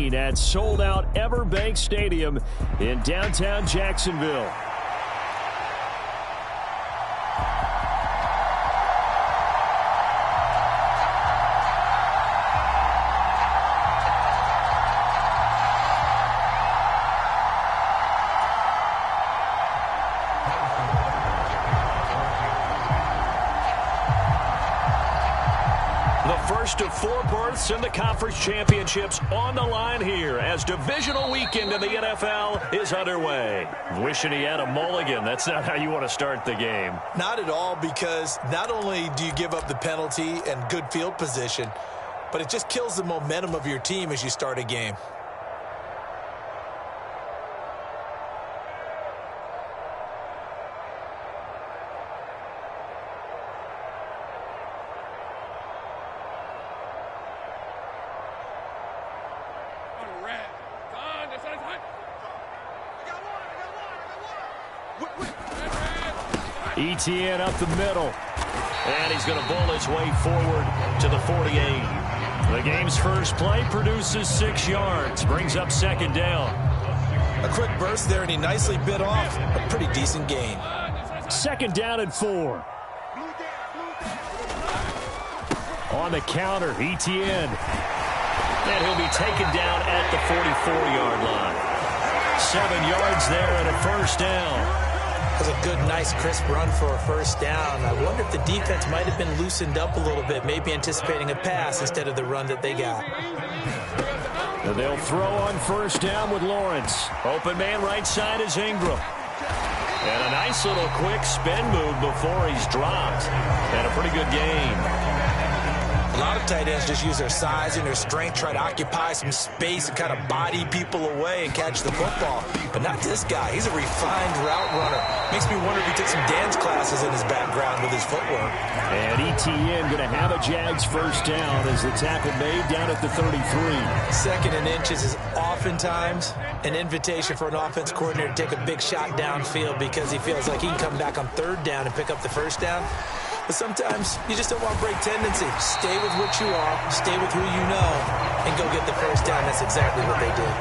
evening at sold-out Everbank Stadium in downtown Jacksonville. First of 4 berths in the conference championships on the line here as divisional weekend in the NFL is underway. Wishing he had a mulligan. That's not how you want to start the game. Not at all, because not only do you give up the penalty and good field position, but it just kills the momentum of your team as you start a game. ETN up the middle. And he's going to bowl his way forward to the 48. The game's first play produces 6 yards. Brings up second down. A quick burst there, and he nicely bit off a pretty decent gain. Second down and 4. On the counter, ETN. And he'll be taken down at the 44-yard line. 7 yards there and a first down. That was a good, nice, crisp run for a first down. I wonder if the defense might have been loosened up a little bit, maybe anticipating a pass instead of the run that they got. And they'll throw on first down with Lawrence. Open man right side is Ingram. And a nice little quick spin move before he's dropped. And a pretty good gain. A lot of tight ends just use their size and their strength, try to occupy some space and kind of body people away and catch the football. But not this guy. He's a refined route runner. Makes me wonder if he took some dance classes in his background with his footwork. And ETN going to have a Jags first down as the tackle made down at the 33. Second and inches is oftentimes an invitation for an offense coordinator to take a big shot downfield because he feels like he can come back on third down and pick up the first down. But sometimes you just don't want break tendency. Stay with what you are, stay with who you know, and go get the first down. That's exactly what they did.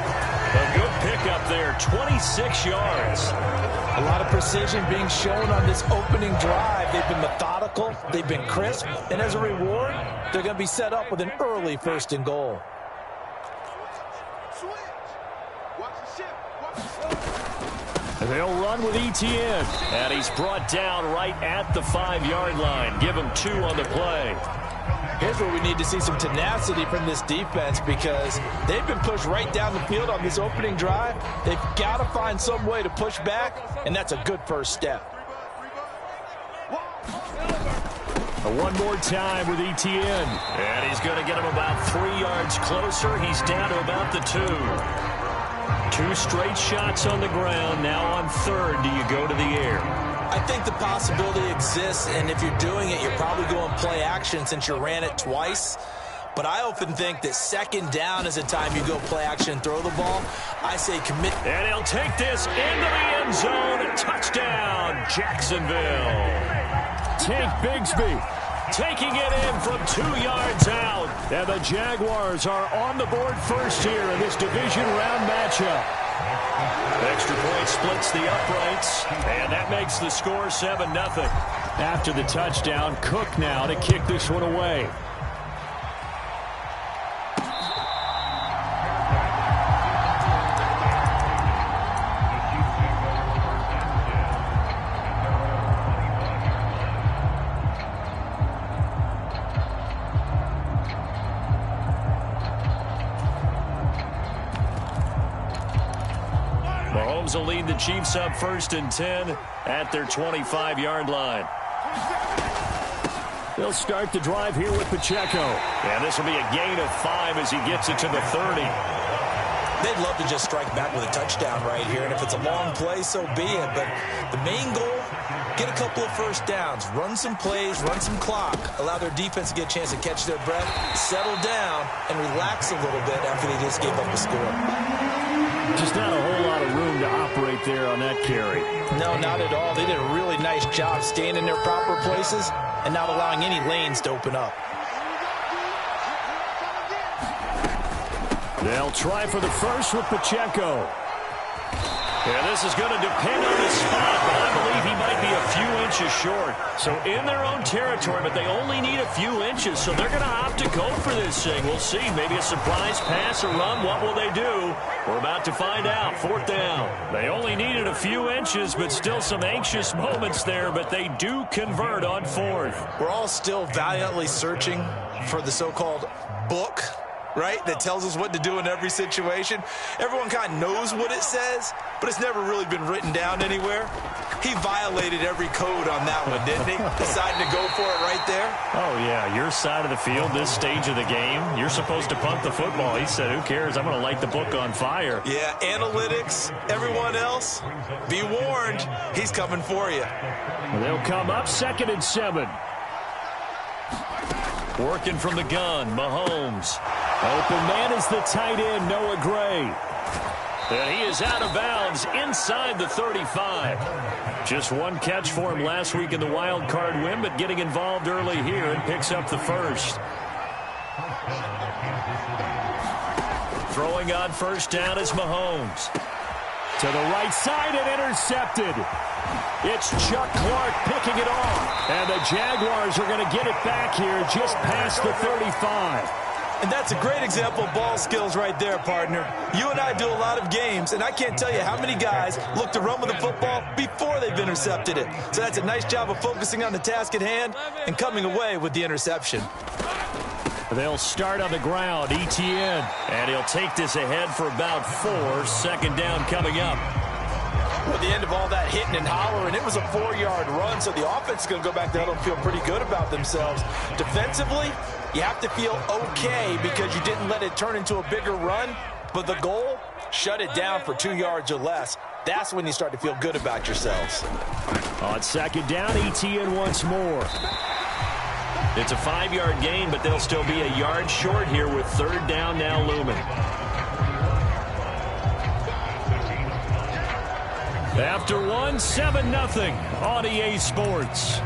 A good pickup there, 26 yards. A lot of precision being shown on this opening drive. They've been methodical, they've been crisp, and as a reward, they're going to be set up with an early first and goal. They'll run with ETN. And he's brought down right at the 5-yard line. Give him 2 on the play. Here's where we need to see some tenacity from this defense because they've been pushed right down the field on this opening drive. They've got to find some way to push back, and that's a good first step. One more time with ETN. And he's going to get him about 3 yards closer. He's down to about the 2. 2 straight shots on the ground. Now on third, do you go to the air? I think the possibility exists, and if you're doing it, you're probably going play action since you ran it twice. But I often think that second down is a time you go play action and throw the ball. I say commit. And he'll take this into the end zone. Touchdown, Jacksonville. Tank Bigsby taking it in from 2 yards out. And the Jaguars are on the board first here in this division round matchup. Extra point splits the uprights, and that makes the score 7-0. After the touchdown, Cook now to kick this one away. Mahomes will lead the Chiefs up 1st and 10 at their 25-yard line. They'll start the drive here with Pacheco. And this will be a gain of 5 as he gets it to the 30. They'd love to just strike back with a touchdown right here, and if it's a long play, so be it. But the main goal, get a couple of first downs, run some plays, run some clock, allow their defense to get a chance to catch their breath, settle down, and relax a little bit after they just gave up a score. Just not a whole lot of room to operate there on that carry. No, not at all. They did a really nice job staying in their proper places and not allowing any lanes to open up. They'll try for the first with Pacheco. Yeah, this is going to depend on the spot, but I believe he might be a few inches short. So in their own territory, but they only need a few inches, so they're going to opt to go for this thing. We'll see. Maybe a surprise pass or run. What will they do? We're about to find out. 4th down. They only needed a few inches, but still some anxious moments there, but they do convert on 4th. We're all still valiantly searching for the so-called book, right, that tells us what to do in every situation. Everyone kind of knows what it says, but it's never really been written down anywhere. He violated every code on that one, didn't he? Deciding to go for it right there. Oh, yeah, your side of the field, this stage of the game, you're supposed to punt the football. He said, who cares? I'm going to light the book on fire. Yeah, analytics, everyone else, be warned, he's coming for you. They'll come up 2nd and 7. Working from the gun, Mahomes. Open man is the tight end, Noah Gray. And he is out of bounds inside the 35. Just one catch for him last week in the wild card win, but getting involved early here and picks up the first. Throwing on 1st down is Mahomes. To the right side and intercepted. It's Chuck Clark picking it off. And the Jaguars are going to get it back here just past the 35. And that's a great example of ball skills right there, partner. You and I do a lot of games, and I can't tell you how many guys look to run with the football before they've intercepted it. So that's a nice job of focusing on the task at hand and coming away with the interception. They'll start on the ground, Etienne. And he'll take this ahead for about 4. 2nd down coming up. At the end of all that hitting and hollering, it was a 4-yard run, so the offense is going to go back there and feel pretty good about themselves. Defensively, you have to feel okay because you didn't let it turn into a bigger run, but the goal, shut it down for 2 yards or less. That's when you start to feel good about yourselves. On 2nd down, Etienne once more. It's a 5-yard gain, but they'll still be a yard short here with 3rd down now looming. After 1, 7-0 on EA Sports.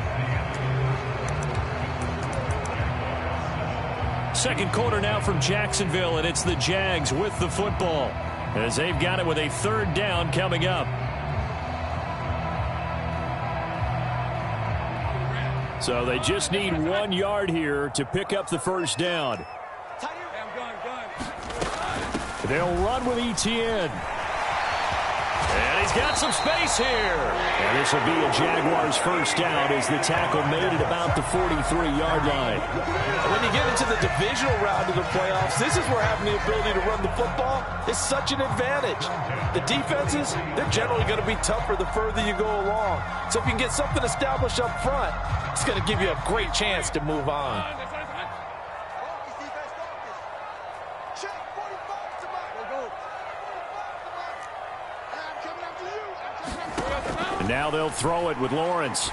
2nd quarter now from Jacksonville, and it's the Jags with the football as they've got it with a 3rd down coming up. So they just need 1 yard here to pick up the 1st down. They'll run with Etienne. And he's got some space here. And this will be a Jaguars 1st down as the tackle made it about the 43-yard line. When you get into the divisional round of the playoffs, this is where having the ability to run the football is such an advantage. The defenses, they're generally going to be tougher the further you go along. So if you can get something established up front, it's going to give you a great chance to move on. And now they'll throw it with Lawrence.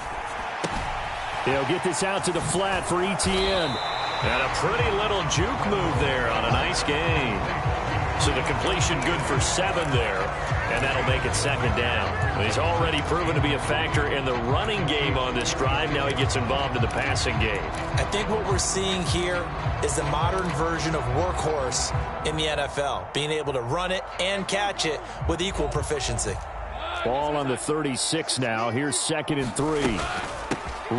They'll get this out to the flat for Etienne. And a pretty little juke move there on a nice gain. So the completion good for 7 there. And that'll make it 2nd down. He's already proven to be a factor in the running game on this drive. Now he gets involved in the passing game. I think what we're seeing here is the modern version of workhorse in the NFL. Being able to run it and catch it with equal proficiency. Ball on the 36 now. Here's 2nd and 3.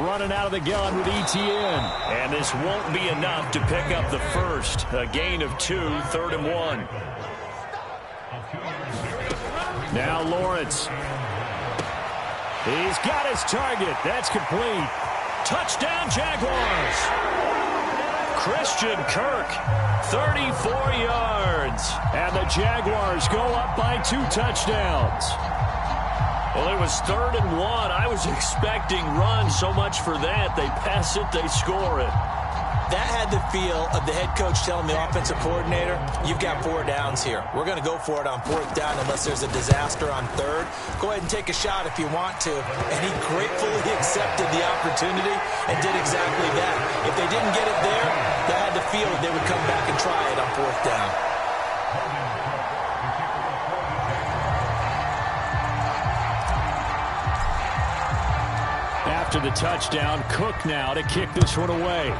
Running out of the gun with Etienne. And this won't be enough to pick up the first. A gain of 2, 3rd and 1. Now Lawrence. He's got his target. That's complete. Touchdown Jaguars. Christian Kirk, 34 yards. And the Jaguars go up by 2 touchdowns. Well, it was 3rd and 1. I was expecting run. So much for that. They pass it, they score it. That had the feel of the head coach telling the offensive coordinator, you've got 4 downs here. We're going to go for it on 4th down unless there's a disaster on 3rd. Go ahead and take a shot if you want to. And he gratefully accepted the opportunity and did exactly that. If they didn't get it there, they had the feel they would come back and try it on 4th down. After the touchdown, Cook now to kick this one away.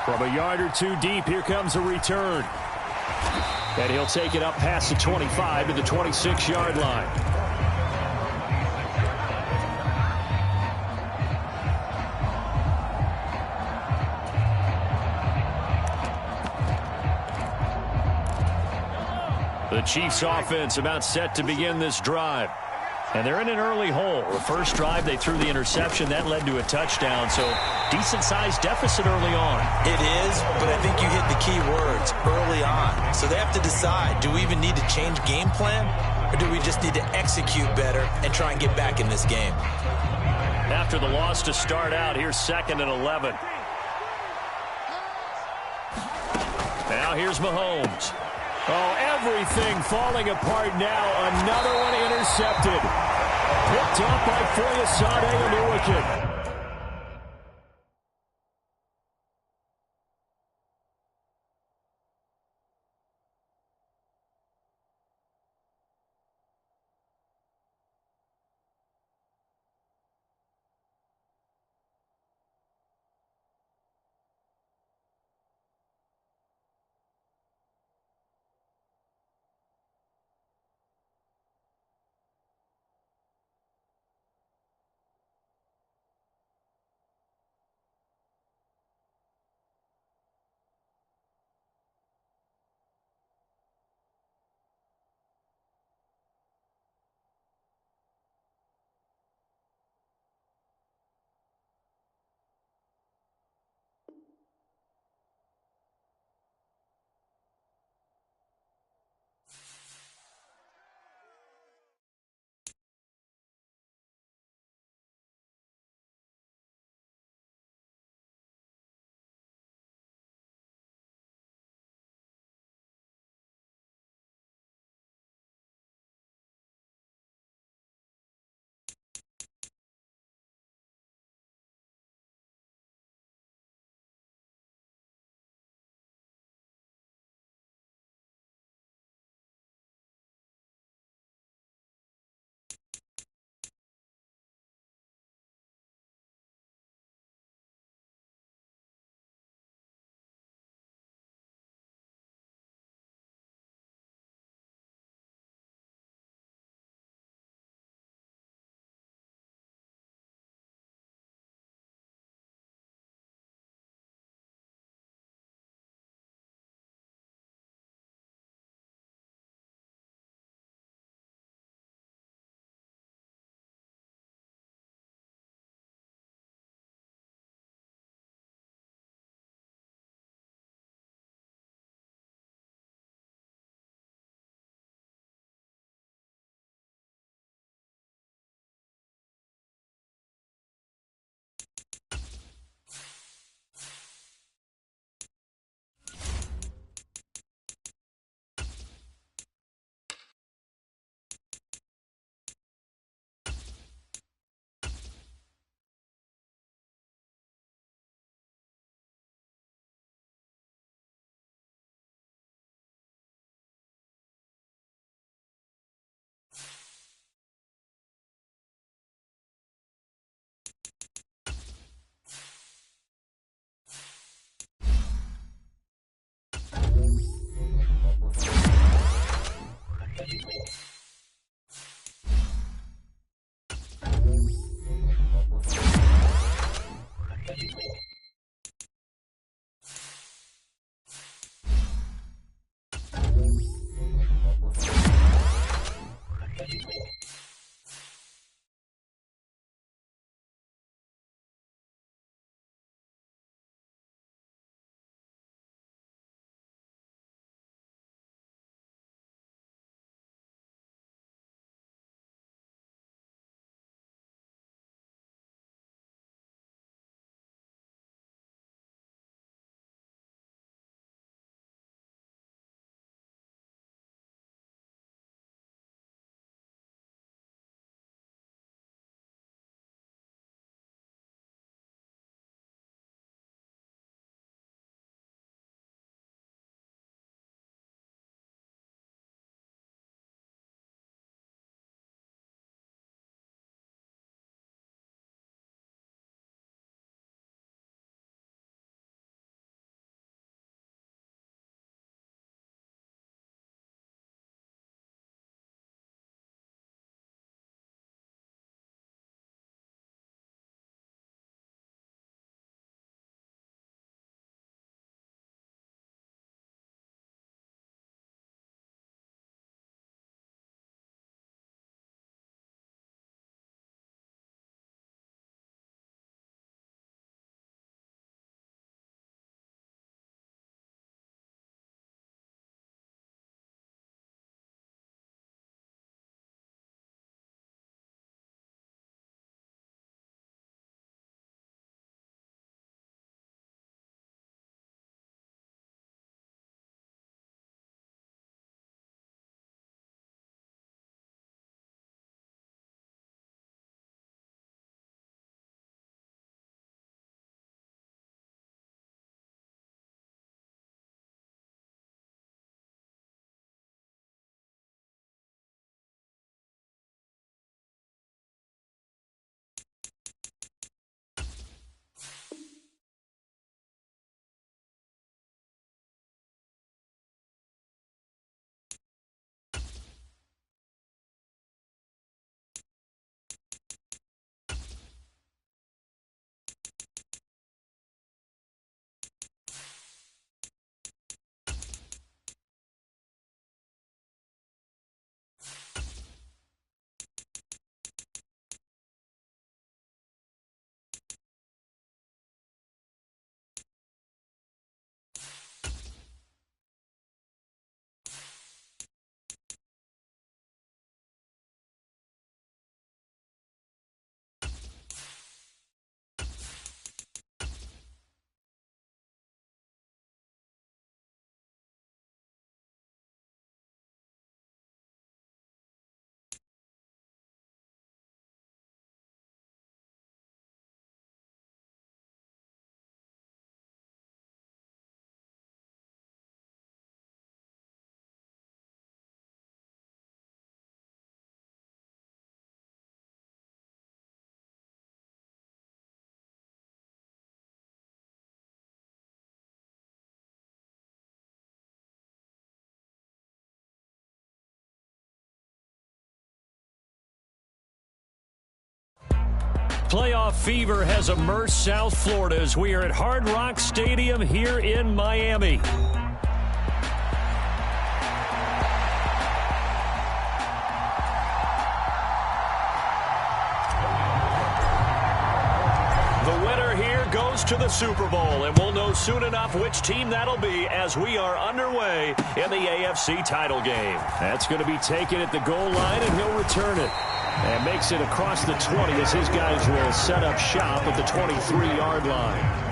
From a yard or two deep, here comes a return. And he'll take it up past the 25 to the 26-yard line. The Chiefs offense about set to begin this drive. And they're in an early hole. The first drive, they threw the interception. That led to a touchdown, so decent-sized deficit early on. It is, but I think you hit the key words, early on. So they have to decide, do we even need to change game plan, or do we just need to execute better and try and get back in this game? After the loss to start out, here's 2nd and 11. Now here's Mahomes. Oh, everything falling apart now. Another one intercepted. Picked up by Foyesade Oluwakin. Playoff fever has immersed South Florida as we are at Hard Rock Stadium here in Miami. The winner here goes to the Super Bowl, and we'll know soon enough which team that'll be as we are underway in the AFC title game. That's going to be taken at the goal line, and he'll return it. And makes it across the 20 as his guys will set up shop at the 23-yard line.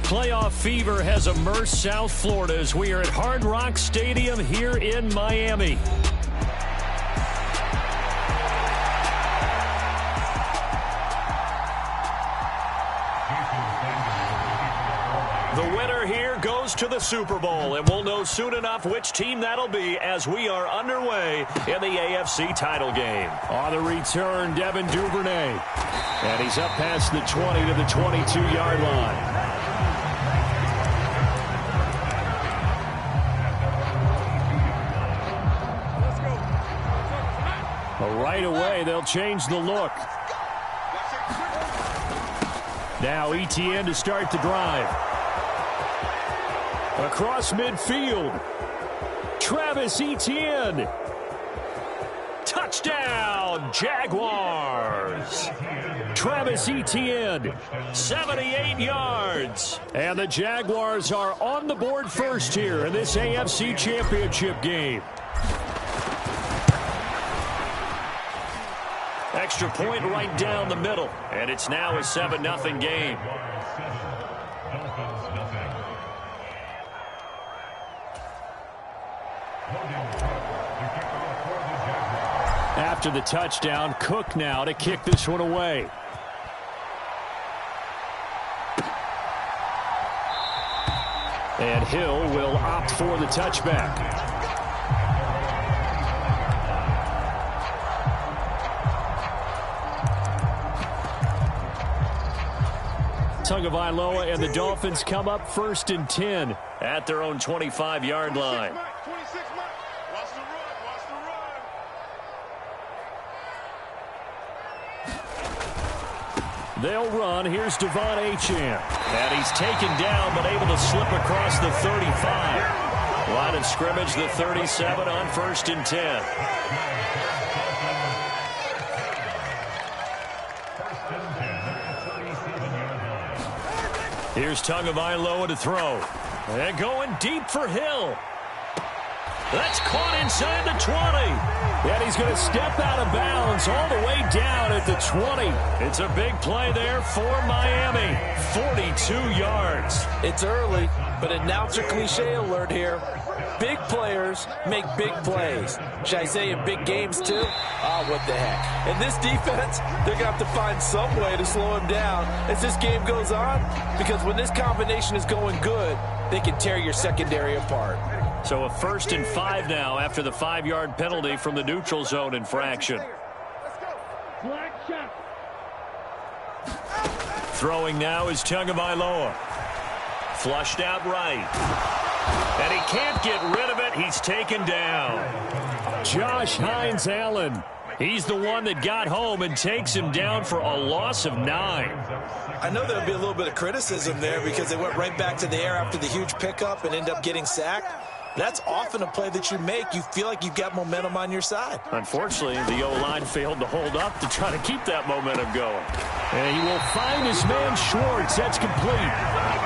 Playoff fever has immersed South Florida as we are at Hard Rock Stadium here in Miami. The winner here goes to the Super Bowl, and we'll know soon enough which team that'll be as we are underway in the AFC title game. On the return, Devin Duvernay. And he's up past the 20 to the 22-yard line. Right away, they'll change the look. Now Etienne to start the drive. Across midfield. Travis Etienne. Touchdown, Jaguars. Travis Etienne, 78 yards. And the Jaguars are on the board first here in this AFC Championship game. Extra point right down the middle, and it's now a 7-0 game. After the touchdown, Cook now to kick this one away. And Hill will opt for the touchback. Tagovailoa and the Dolphins come up 1st and 10 at their own 25-yard line. They'll run. Here's Devon Achane. And he's taken down but able to slip across the 35. Line of scrimmage, the 37 on 1st and 10. Here's Tagovailoa to throw. And going deep for Hill. That's caught inside the 20. And he's going to step out of bounds all the way down at the 20. It's a big play there for Miami. 42 yards. It's early, but announcer cliche alert here. Big players make big plays. Should I say in big games too? Oh, what the heck. And this defense, they're going to have to find some way to slow him down as this game goes on, because when this combination is going good, they can tear your secondary apart. So a 1st and 5 now after the 5-yard penalty from the neutral zone infraction. Throwing now is Tagovailoa. Flushed out right. And he can't get rid of it. He's taken down. Josh Hines-Allen. He's the one that got home and takes him down for a loss of 9. I know there'll be a little bit of criticism there because they went right back to the air after the huge pickup and end up getting sacked. That's often a play that you make. You feel like you've got momentum on your side. Unfortunately, the O-line failed to hold up to try to keep that momentum going. And he will find his man Schwartz. That's complete.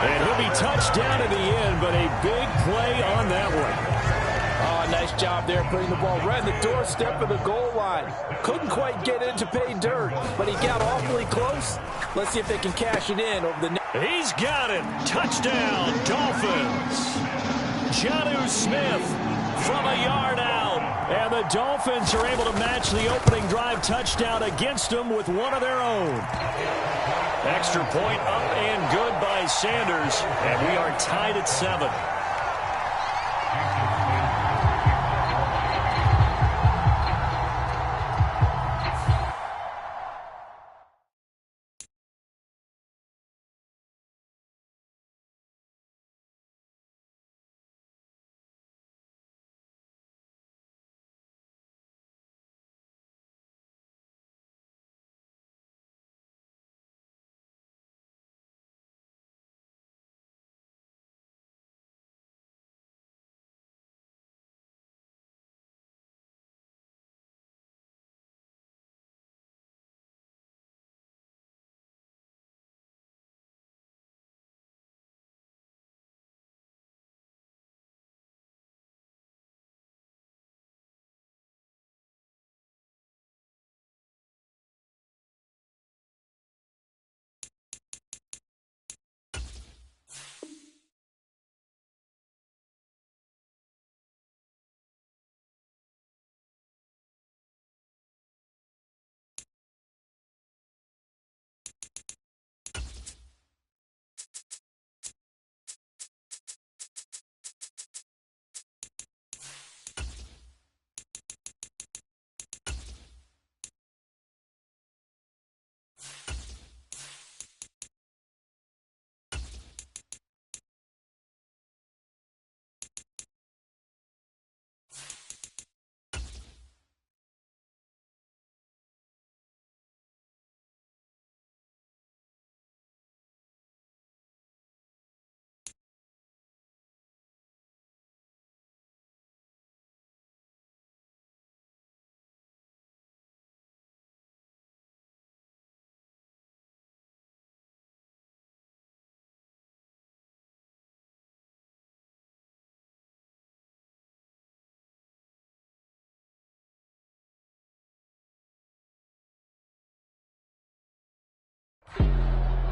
And he'll be touched down in the end, but a big play on that one. Oh, nice job there putting the ball right in the doorstep of the goal line. Couldn't quite get in to pay dirt, but he got awfully close. Let's see if they can cash it in over the next. He's got it. Touchdown, Dolphins. Jonnu Smith from a yard out. And the Dolphins are able to match the opening drive touchdown against them with one of their own. Extra point up and good by Sanders. And we are tied at 7.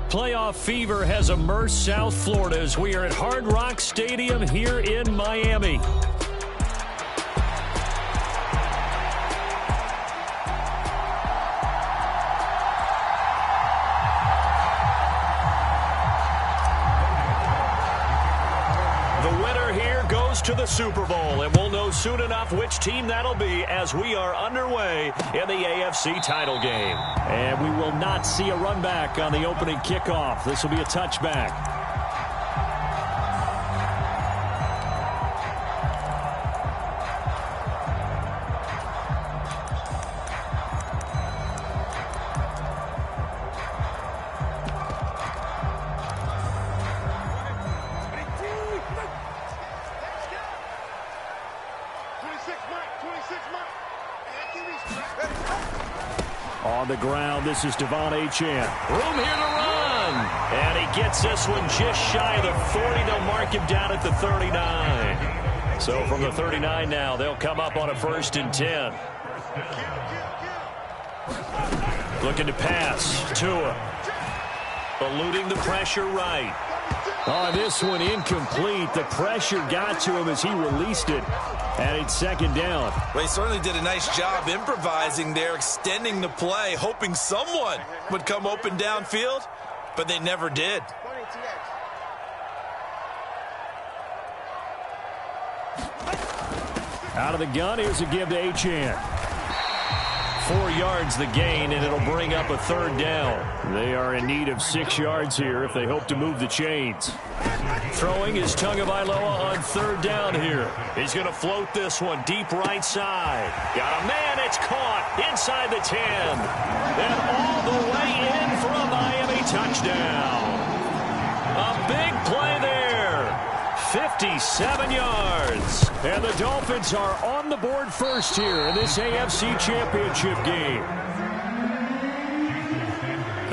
Playoff fever has immersed South Florida as we are at Hard Rock Stadium here in Miami. To the Super Bowl, and we'll know soon enough which team that'll be as we are underway in the AFC title game. And we will not see a run back on the opening kickoff. This will be a touchback. on the ground. This is Devon Achane. Room here to run. And he gets this one just shy of the 40. They'll mark him down at the 39. So from the 39 now, they'll come up on a 1st and 10. Looking to pass. Tua. Eluding the pressure right. On this one, incomplete. The pressure got to him as he released it. And it's 2nd down. Well, he certainly did a nice job improvising there, extending the play, hoping someone would come open downfield, but they never did. Out of the gun, here's a give to Achane. 4 yards the gain, and it'll bring up a 3rd down. They are in need of 6 yards here if they hope to move the chains. Throwing is Tagovailoa on 3rd down here. He's going to float this one deep right side. Got a man, it's caught inside the 10. And all the way in for a Miami touchdown. A big play there. 57 yards. And the Dolphins are on the board first here in this AFC Championship game.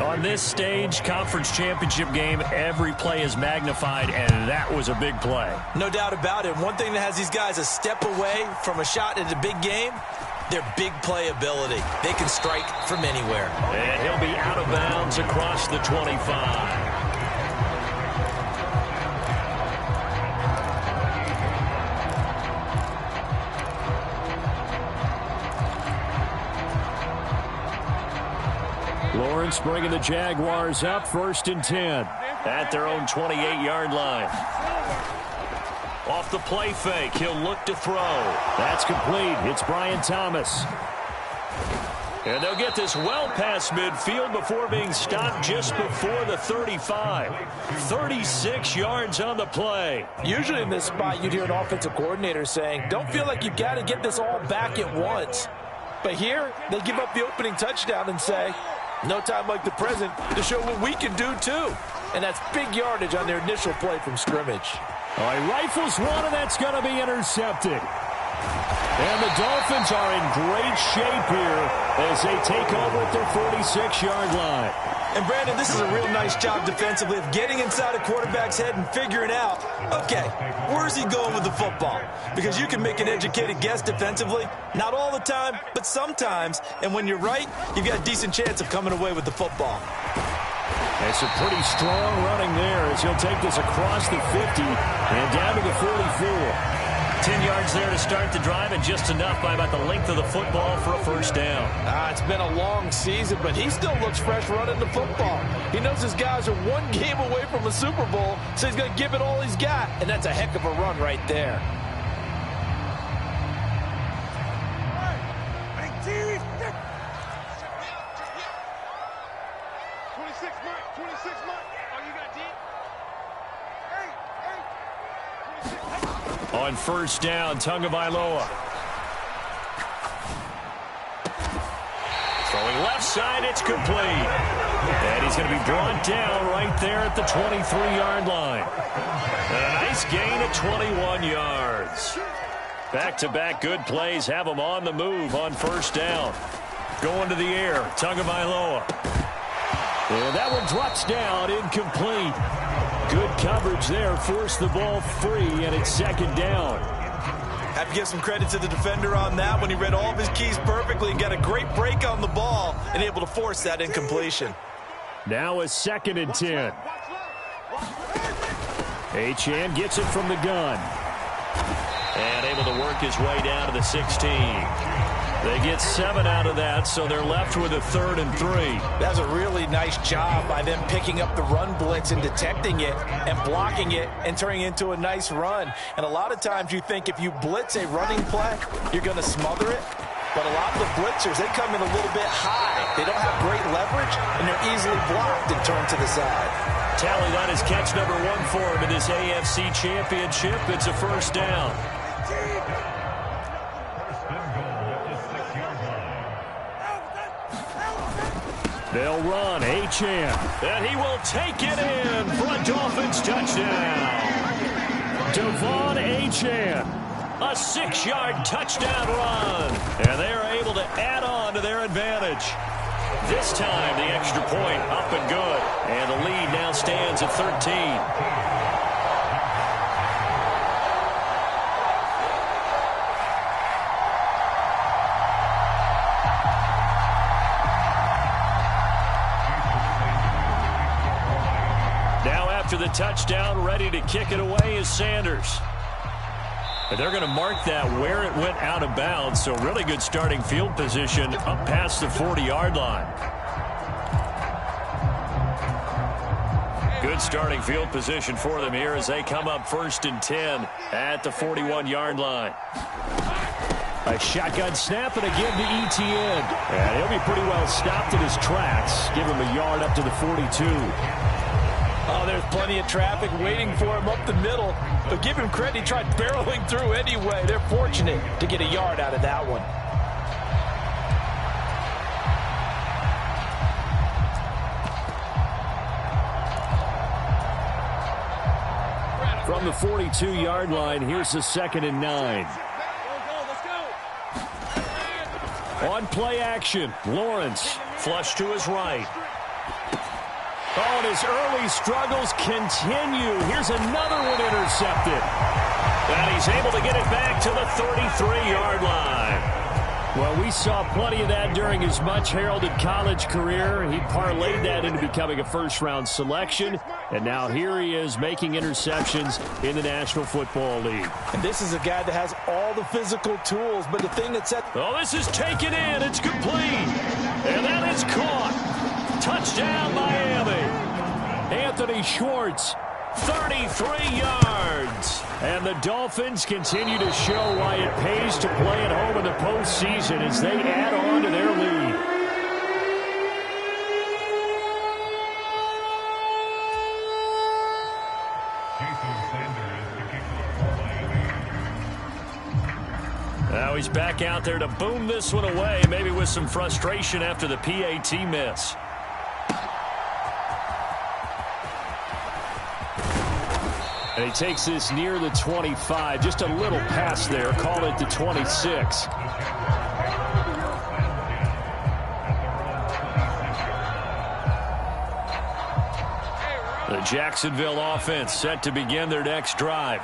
On this stage, conference championship game, every play is magnified, and that was a big play. No doubt about it. One thing that has these guys a step away from a shot at a big game, their big play ability. They can strike from anywhere. And he'll be out of bounds across the 25. Lawrence bringing the Jaguars up 1st and 10 at their own 28-yard line. Off the play fake, he'll look to throw. That's complete. It's Brian Thomas. And they'll get this well past midfield before being stopped just before the 35. 36 yards on the play. Usually in this spot, you'd hear an offensive coordinator saying, don't feel like you've got to get this all back at once. But here, they give up the opening touchdown and say, no time like the present to show what we can do, too. And that's big yardage on their initial play from scrimmage. All right, rifles one, and that's going to be intercepted. And the Dolphins are in great shape here as they take over at their 46-yard line. And, Brandon, this is a real nice job defensively of getting inside a quarterback's head and figuring out, okay, where's he going with the football? Because you can make an educated guess defensively, not all the time, but sometimes. And when you're right, you've got a decent chance of coming away with the football. It's a pretty strong running there as he'll take this across the 50 and down to the 44. 10 yards there to start the drive, and just enough by about the length of the football for a 1st down. It's been a long season, but he still looks fresh running the football. He knows his guys are 1 game away from a Super Bowl, so he's going to give it all he's got, and that's a heck of a run right there. On 1st down, Tagovailoa. Throwing left side, it's complete. And he's going to be brought down right there at the 23-yard line. And a nice gain of 21 yards. Back-to-back good plays have him on the move on 1st down. Going to the air, Tagovailoa. And that one drops down, incomplete. Good coverage there, forced the ball free, and it's 2nd down. Have to give some credit to the defender on that when he read all of his keys perfectly and got a great break on the ball and able to force that incompletion. Now a 2nd and 10. Achane gets it from the gun. And able to work his way down to the 16. They get 7 out of that, so they're left with a 3rd and 3. That's a really nice job by them picking up the run blitz and detecting it and blocking it and turning it into a nice run. And a lot of times you think if you blitz a running play, you're going to smother it. But a lot of the blitzers, they come in a little bit high. They don't have great leverage, and they're easily blocked and turned to the side. Tally, that is catch number 1 for him in this AFC Championship. It's a 1st down. They'll run, Achane, and he will take it in for a Dolphins touchdown. Devon Achane, a 6-yard touchdown run, and they are able to add on to their advantage. This time, the extra point up and good. And the lead now stands at 13. After the touchdown, ready to kick it away is Sanders. And they're going to mark that where it went out of bounds, so really good starting field position up past the 40-yard line. Good starting field position for them here as they come up 1st and 10 at the 41-yard line. A shotgun snap and a give to Etienne. And he'll be pretty well stopped in his tracks. Give him a yard up to the 42. Oh, there's plenty of traffic waiting for him up the middle. But give him credit, he tried barreling through anyway. They're fortunate to get a yard out of that one. From the 42-yard line, here's the 2nd and 9. On play action, Lawrence flush to his right. Oh, and his early struggles continue. Here's another one intercepted. And he's able to get it back to the 33-yard line. Well, we saw plenty of that during his much-heralded college career. He parlayed that into becoming a first-round selection. And now here he is making interceptions in the National Football League. And this is a guy that has all the physical tools, but the thing that's at... Oh, this is taken in. It's complete. And that is caught. Touchdown, Miami. Anthony Schwartz, 33 yards. And the Dolphins continue to show why it pays to play at home in the postseason as they add on to their lead. Now he's back out there to boom this one away, maybe with some frustration after the PAT miss. And he takes this near the 25. Just a little pass there. Call it the 26. The Jacksonville offense set to begin their next drive.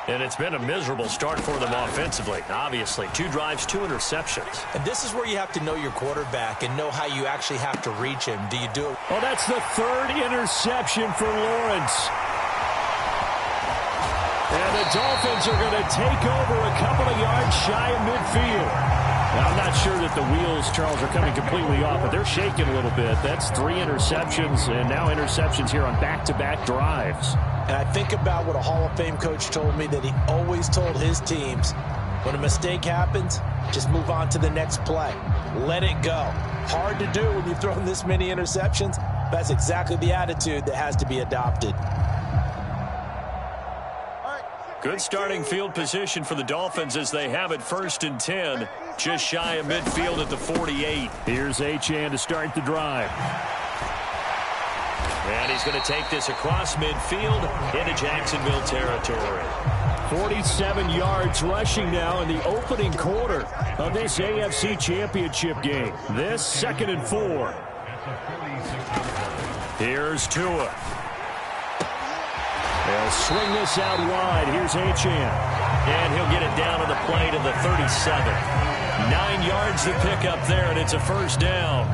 And it's been a miserable start for them offensively. Obviously, 2 drives, 2 interceptions. And this is where you have to know your quarterback and know how you actually have to reach him. Do you do it? Oh, that's the 3rd interception for Lawrence. And the Dolphins are going to take over a couple of yards shy of midfield. Now, I'm not sure that the wheels, Charles, are coming completely off, but they're shaking a little bit. That's 3 interceptions, and now interceptions here on back-to-back drives. And I think about what a Hall of Fame coach told me, that he always told his teams, when a mistake happens, just move on to the next play. Let it go. Hard to do when you've thrown this many interceptions. That's exactly the attitude that has to be adopted. Good starting field position for the Dolphins as they have it 1st and 10. Just shy of midfield at the 48. Here's Achane to start the drive. And he's going to take this across midfield into Jacksonville territory. 47 yards rushing now in the opening quarter of this AFC Championship game. This 2nd and 4. Here's Tua. They'll swing this out wide. Here's Achane. And he'll get it down on the play to the 37. 9 yards to pick up there, and it's a 1st down.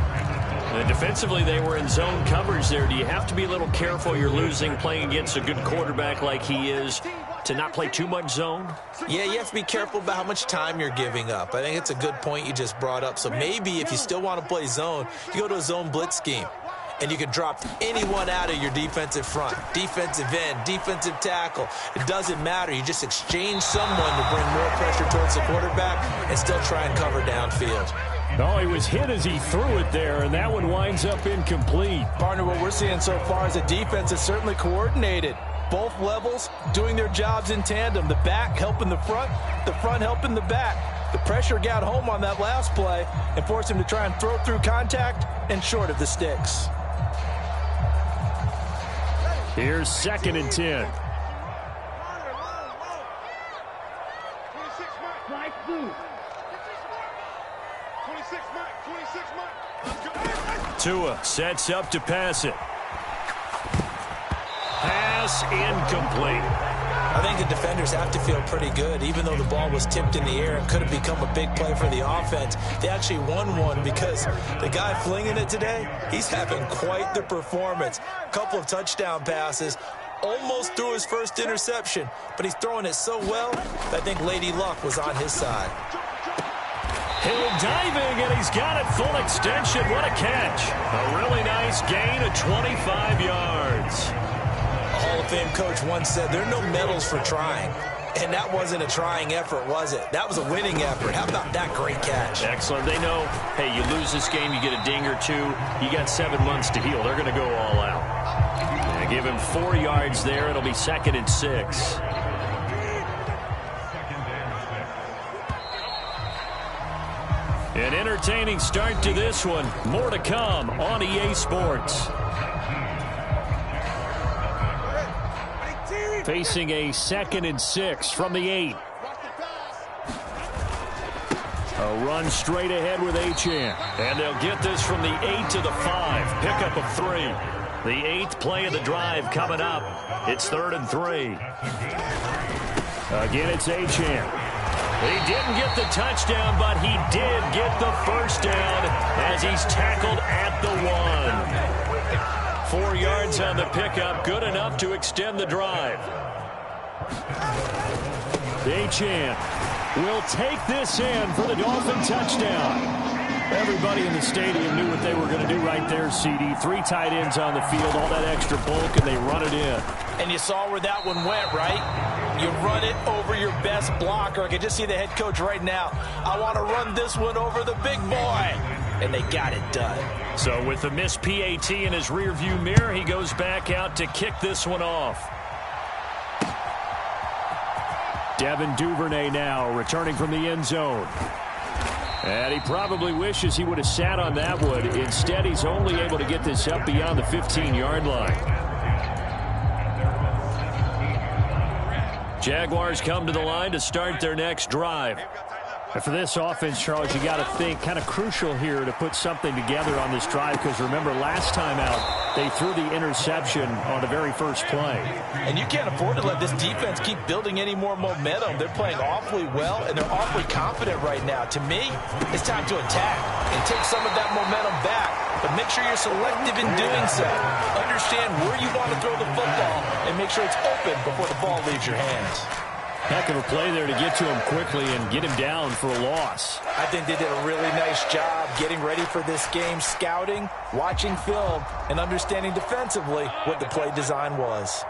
And defensively, they were in zone coverage there. Do you have to be a little careful? You're losing playing against a good quarterback like he is to not play too much zone? Yeah, you have to be careful about how much time you're giving up. I think it's a good point you just brought up. So maybe if you still want to play zone, you go to a zone blitz scheme. And you can drop anyone out of your defensive front, defensive end, defensive tackle. It doesn't matter. You just exchange someone to bring more pressure towards the quarterback and still try and cover downfield. Oh, he was hit as he threw it there, and that one winds up incomplete. Partner, what we're seeing so far is a defense that's certainly coordinated. Both levels doing their jobs in tandem. The back helping the front helping the back. The pressure got home on that last play and forced him to try and throw through contact and short of the sticks. Here's 2nd and 10. Tua sets up to pass it. Pass incomplete. I think the defenders have to feel pretty good. Even though the ball was tipped in the air and could have become a big play for the offense, they actually won one because the guy flinging it today, he's having quite the performance. A couple of touchdown passes, almost threw his first interception, but he's throwing it so well that I think Lady Luck was on his side. Hill diving, and he's got it full extension. What a catch. A really nice gain of 25 yards. A Hall of Fame coach once said, there are no medals for trying. And that wasn't a trying effort, was it? That was a winning effort. How about that great catch? Excellent. They know, hey, you lose this game, you get a ding or two. You got 7 months to heal. They're going to go all out. They give him 4 yards there. It'll be 2nd and 6. An entertaining start to this one. More to come on EA Sports. Facing a 2nd and 6 from the 8. A run straight ahead with Achane. And they'll get this from the 8 to the 5. Pickup of 3. The 8th play of the drive coming up. It's 3rd and 3. Again, it's Achane. He didn't get the touchdown, but he did get the first down as he's tackled at the 1. 4 yards on the pickup, good enough to extend the drive. Achane will take this in for the Dolphin touchdown. Everybody in the stadium knew what they were going to do right there, CD. 3 tight ends on the field, all that extra bulk, and they run it in. And you saw where that one went, right? You run it over your best blocker. I can just see the head coach right now. I want to run this one over the big boy. And they got it done. So with the missed PAT in his rearview mirror, he goes back out to kick this one off. Devin Duvernay now returning from the end zone. And he probably wishes he would have sat on that one. Instead, he's only able to get this up beyond the 15-yard line. Jaguars come to the line to start their next drive. And for this offense, Charles, you got to think kind of crucial here to put something together on this drive, because remember, last time out, they threw the interception on the very first play. And you can't afford to let this defense keep building any more momentum. They're playing awfully well, and they're awfully confident right now. To me, it's time to attack and take some of that momentum back. But make sure you're selective in doing so. Understand where you want to throw the football and make sure it's open before the ball leaves your hands. Heck of a play there to get to him quickly and get him down for a loss. I think they did a really nice job getting ready for this game, scouting, watching film, and understanding defensively what the play design was.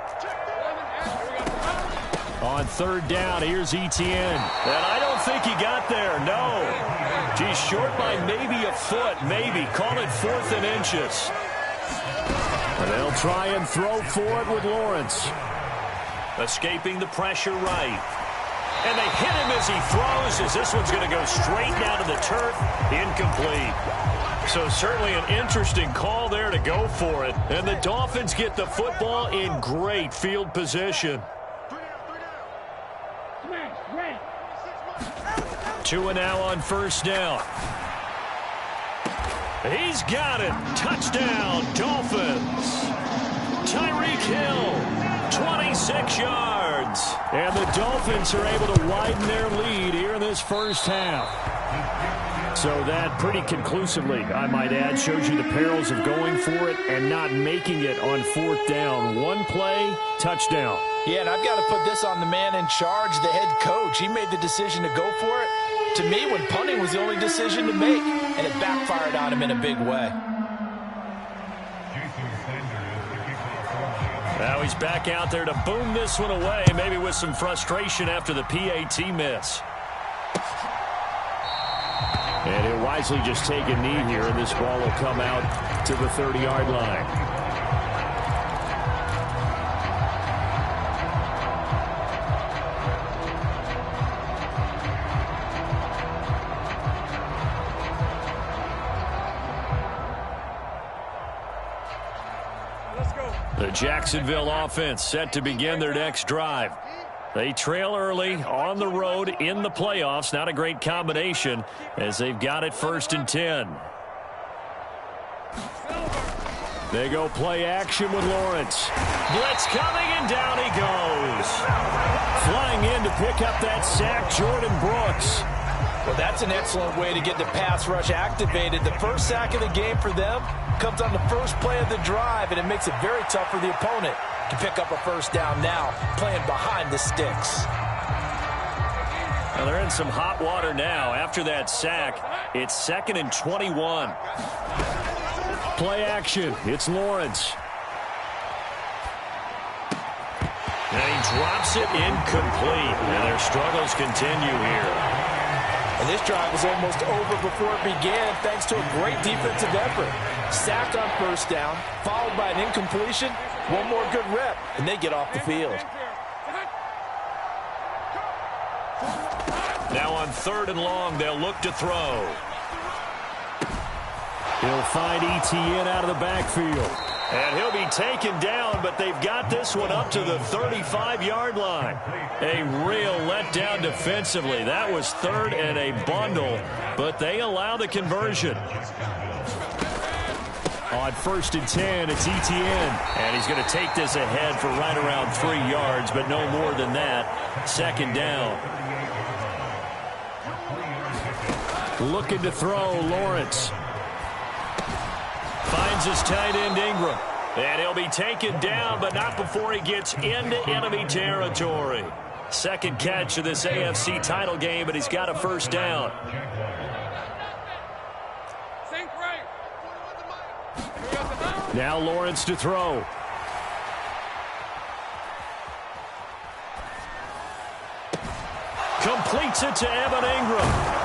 On 3rd down, here's Etienne. And I don't think he got there, no. He's short by maybe a foot, maybe. Call it 4th and inches. And they'll try and throw for it with Lawrence. Escaping the pressure right. And they hit him as he throws, as this one's going to go straight down to the turf. Incomplete. So certainly an interesting call there to go for it. And the Dolphins get the football in great field position. Tua now on 1st down. He's got it. Touchdown, Dolphins. Tyreek Hill, 26 yards. And the Dolphins are able to widen their lead here in this first half. So that pretty conclusively, I might add, shows you the perils of going for it and not making it on 4th down. One play, touchdown. Yeah, and I've got to put this on the man in charge, the head coach. He made the decision to go for it. To me, when punting was the only decision to make, and it backfired on him in a big way. Now he's back out there to boom this one away, maybe with some frustration after the PAT miss. And he'll wisely just take a knee here, and this ball will come out to the 30-yard line. The Jacksonville offense set to begin their next drive. They trail early on the road in the playoffs. Not a great combination as they've got it 1st and 10. They go play action with Lawrence. Blitz coming, and down he goes. Flying in to pick up that sack, Jordan Brooks. Well, that's an excellent way to get the pass rush activated. The first sack of the game for them comes on the first play of the drive, and it makes it very tough for the opponent to pick up a first down now, playing behind the sticks. Well, they're in some hot water now. After that sack, it's 2nd and 21. Play action. It's Lawrence. And he drops it incomplete. And their struggles continue here. And this drive was almost over before it began thanks to a great defensive effort. Sack on first down, followed by an incompletion. One more good rep, and they get off the field. Now on 3rd and long, they'll look to throw. He'll find Etienne out of the backfield. And he'll be taken down, but they've got this one up to the 35-yard line. A real letdown defensively. That was 3rd and a bundle, but they allow the conversion. On 1st and 10, it's Etienne. And he's going to take this ahead for right around 3 yards, but no more than that. 2nd down. Looking to throw, Lawrence. Finds his tight end, Ingram. And he'll be taken down, but not before he gets into enemy territory. 2nd catch of this AFC title game, but he's got a first down. Now Lawrence to throw. Completes it to Evan Ingram.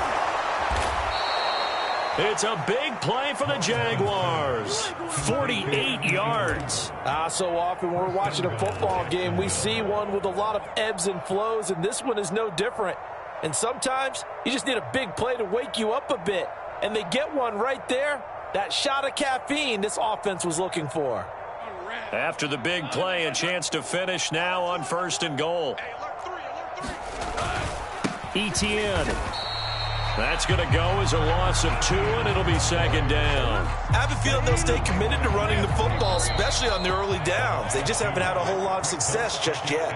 It's a big play for the Jaguars. 48 yards. So often when we're watching a football game, we see one with a lot of ebbs and flows, and this one is no different. And sometimes you just need a big play to wake you up a bit. And they get one right there. That shot of caffeine this offense was looking for. After the big play, a chance to finish now on 1st and goal. Etienne. That's going to go as a loss of 2, and it'll be 2nd down. I have a feeling they'll stay committed to running the football, especially on the early downs. They just haven't had a whole lot of success just yet.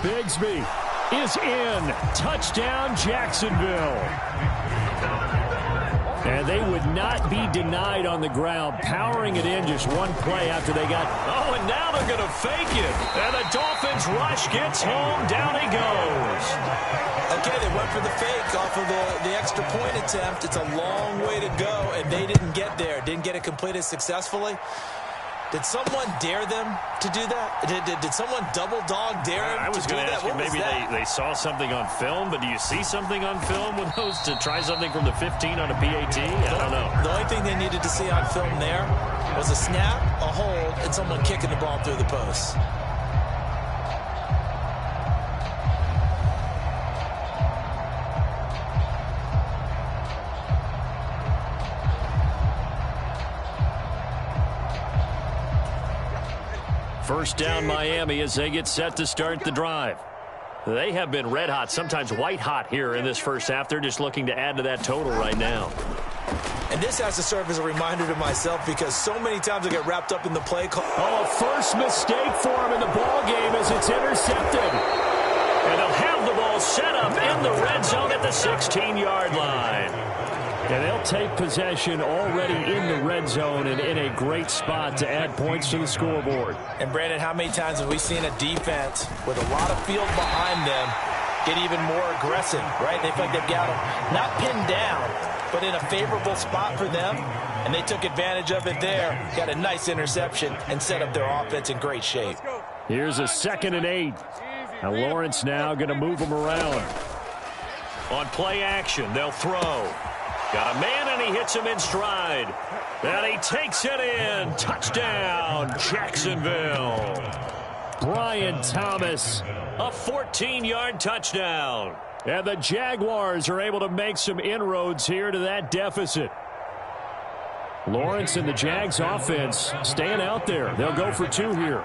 Bigsby is in. Touchdown, Jacksonville. And they would not be denied on the ground, powering it in just one play after they got... Oh, and now they're going to fake it. And the Dolphins rush gets home. Down he goes. Okay, they went for the fake off of the extra point attempt. It's a long way to go, and they didn't get there. Didn't get it completed successfully. Did someone dare them to do that? Did someone double dog dare them I was going to ask you, maybe they saw something on film, but do you see something on film with those to try something from the 15 on a PAT? I don't know. The only thing they needed to see on film there was a snap, a hold, and someone kicking the ball through the post. First down, Miami, as they get set to start the drive. They have been red hot, sometimes white hot here in this first half. They're just looking to add to that total right now. And this has to serve as a reminder to myself because so many times I get wrapped up in the play call. Oh, first mistake for him in the ball game as it's intercepted. And they'll have the ball set up in the red zone at the 16-yard line. And they'll take possession already in the red zone and in a great spot to add points to the scoreboard. And, Brandon, how many times have we seen a defense with a lot of field behind them get even more aggressive, right? They feel like they've got them not pinned down, but in a favorable spot for them, and they took advantage of it there, got a nice interception, and set up their offense in great shape. Here's a 2nd and 8. Now Lawrence now going to move them around. On play action, they'll throw. Got a man, and he hits him in stride. And he takes it in. Touchdown, Jacksonville. Brian Thomas, a 14-yard touchdown. And the Jaguars are able to make some inroads here to that deficit. Lawrence and the Jags offense staying out there. They'll go for 2 here.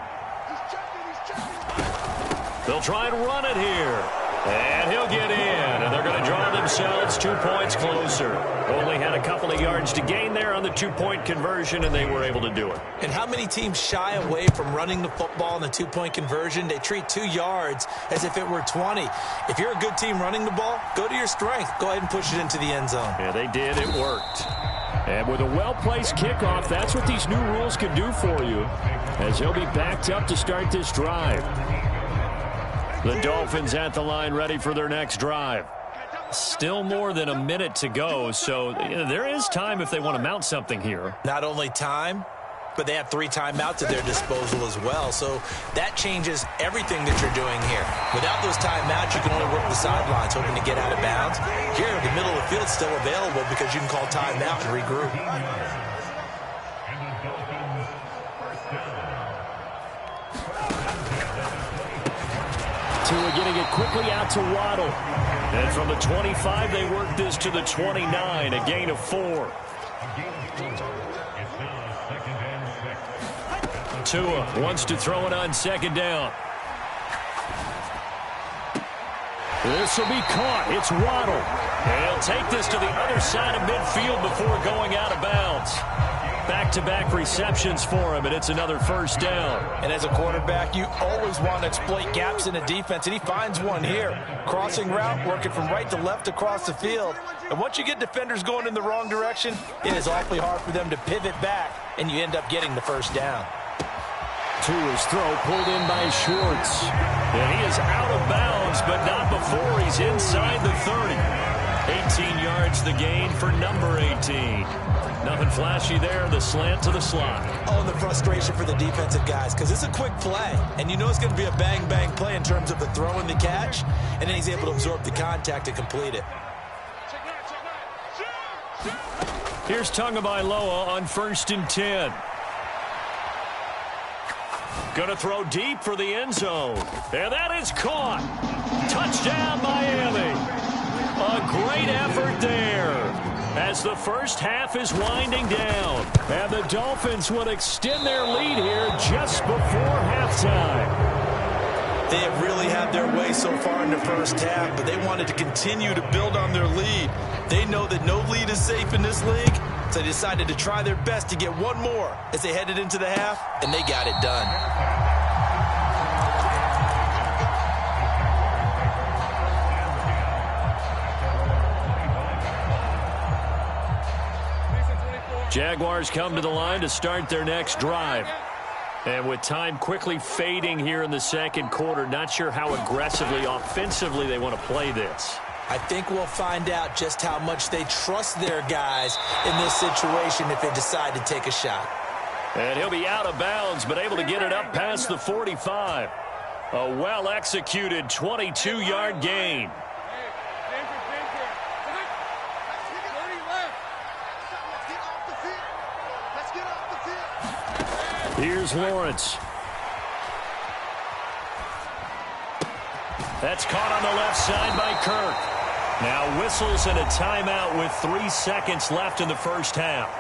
They'll try and run it here. And he'll get in, and they're going to draw themselves 2 points closer. Only had a couple of yards to gain there on the two-point conversion, and they were able to do it. And how many teams shy away from running the football in the two-point conversion? They treat 2 yards as if it were 20. If you're a good team running the ball, go to your strength. Go ahead and push it into the end zone. Yeah, they did. It worked. And with a well-placed kickoff, that's what these new rules can do for you, as he'll be backed up to start this drive. The Dolphins at the line, ready for their next drive. Still more than a minute to go, so there is time if they want to mount something here. Not only time, but they have 3 timeouts at their disposal as well, so that changes everything that you're doing here. Without those timeouts, you can only work the sidelines, hoping to get out of bounds. Here, the middle of the field's still available because you can call timeout and regroup. Tua getting it quickly out to Waddle. And from the 25, they work this to the 29, a gain of 4. Tua wants to throw it on second down. This will be caught. It's Waddle. And he'll take this to the other side of midfield before going out of bounds. Back-to-back receptions for him, and it's another first down. And as a quarterback, you always want to exploit gaps in a defense, and he finds one here. Crossing route, working from right to left across the field. And once you get defenders going in the wrong direction, it is awfully hard for them to pivot back, and you end up getting the first down. Tua's throw pulled in by Schwartz. And he is out of bounds, but not before he's inside the 30. 18 yards the gain for number 18. Nothing flashy there, the slant to the slot. Oh, and the frustration for the defensive guys, because it's a quick play, and you know it's going to be a bang-bang play in terms of the throw and the catch, and then he's able to absorb the contact and complete it. Here's Tagovailoa on 1st and 10. Going to throw deep for the end zone. And that is caught. Touchdown, Miami. A great effort there, as the first half is winding down. And the Dolphins would extend their lead here just before halftime. They have really had their way so far in the first half, but they wanted to continue to build on their lead. They know that no lead is safe in this league, so they decided to try their best to get one more as they headed into the half, and they got it done. Jaguars come to the line to start their next drive. And with time quickly fading here in the second quarter, not sure how aggressively, offensively they want to play this. I think we'll find out just how much they trust their guys in this situation if they decide to take a shot. And he'll be out of bounds, but able to get it up past the 45. A well-executed 22-yard gain. Here's Lawrence. That's caught on the left side by Kirk. Now whistles and a timeout with 3 seconds left in the first half.